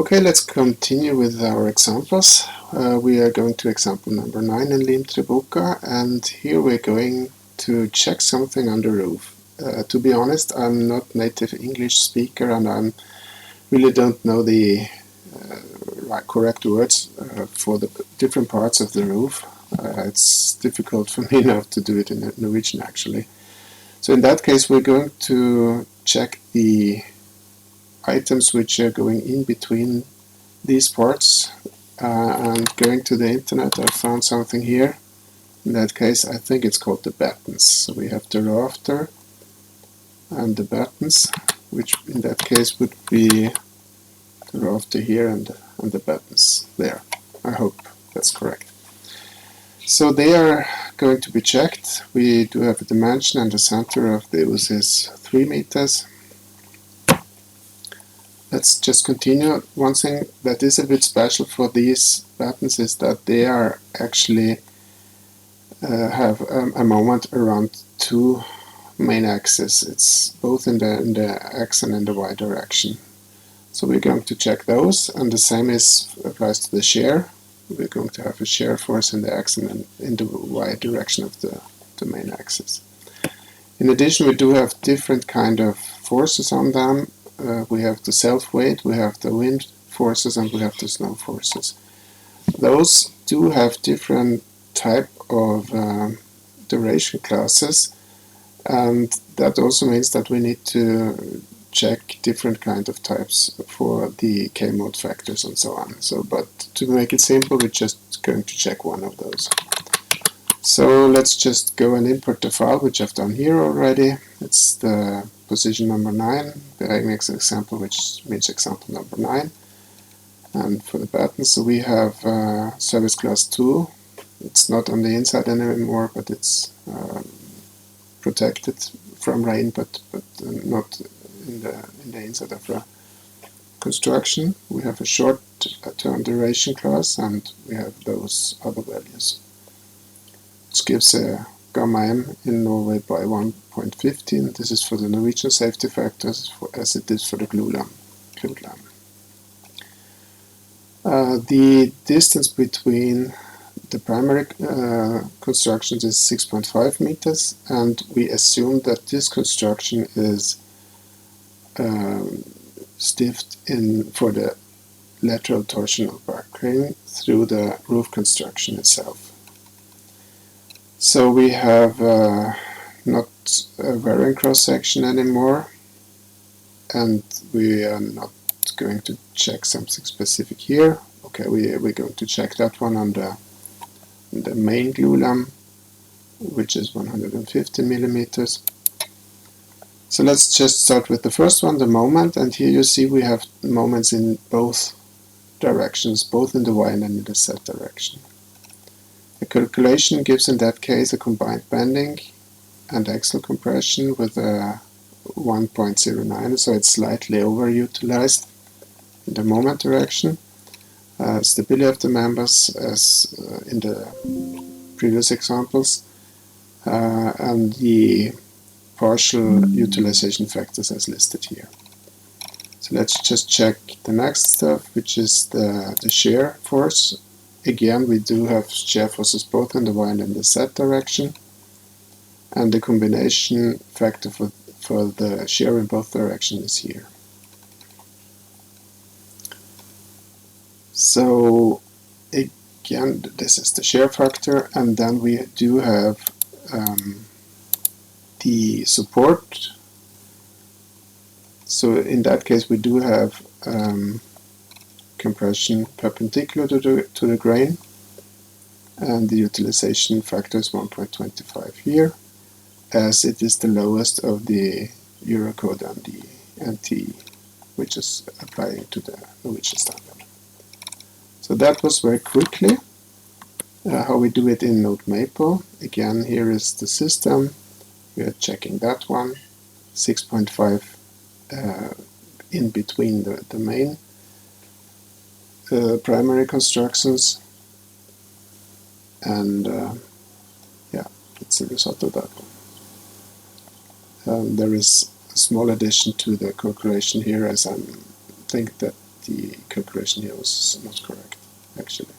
Okay, let's continue with our examples. We are going to example number 9 in Limtreboka, and here we're going to check something on the roof. To be honest, I'm not native English speaker and I really don't know the correct words for the different parts of the roof. It's difficult for me now to do it in Norwegian actually. So in that case we're going to check the items which are going in between these parts, and going to the internet I found something here. In that case I think it's called the battens. So we have the rafter and the battens, which in that case would be the rafter here and the battens there. I hope that's correct. So they are going to be checked. We do have a dimension and the center of the OS is 3 meters. Let's just continue. One thing that is a bit special for these battens is that they are actually have a moment around 2 main axes. It's both in the x and in the y direction. So we're going to check those, and the same applies to the shear. We're going to have a shear force in the x and in the y direction of the main axis. In addition, we do have different kind of forces on them. We have the self-weight, we have the wind forces, and we have the snow forces. Those do have different type of duration classes, and that also means that we need to check different kind of types for the K-mode factors and so on. But to make it simple, we're just going to check one of those. So let's just go and import the file, which I've done here already. It's the position number 9, the AMX example, which means example number 9. And for the battens, so we have service class 2. It's not on the inside anymore, but it's protected from rain, but not in the inside of the construction. We have a short term duration class, and we have those other values, which gives a gamma m in Norway by 1.15. This is for the Norwegian safety factors, as it is for the glulam. The distance between the primary constructions is 6.5 meters, and we assume that this construction is stiffed in for the lateral torsional buckling through the roof construction itself. So we have not a varying cross-section anymore, and we are not going to check something specific here. Okay, we're going to check that one on the main glulam, which is 150 millimeters. So let's just start with the first one, the moment, and here you see we have moments in both directions, both in the y and in the z direction. The calculation gives in that case a combined bending and axial compression with a 1.09, so it's slightly overutilized in the moment direction. Stability of the members as in the previous examples, and the partial utilization factors as listed here. So let's just check the next stuff, which is the shear force. Again, we do have shear forces both in the y and in the z direction, and the combination factor for the shear in both directions is here. So again, this is the shear factor, and then we do have the support. So in that case we do have compression perpendicular to the grain, and the utilization factor is 1.25 here, as it is the lowest of the Eurocode and the NT, which is applying to the Norwegian standard. So that was very quickly how we do it in NODEMaple. Again, here is the system. We are checking that one, 6.5 in between the main primary constructions, and yeah, it's the result of that one. There is a small addition to the calculation here, as I think that the calculation here was not correct, actually.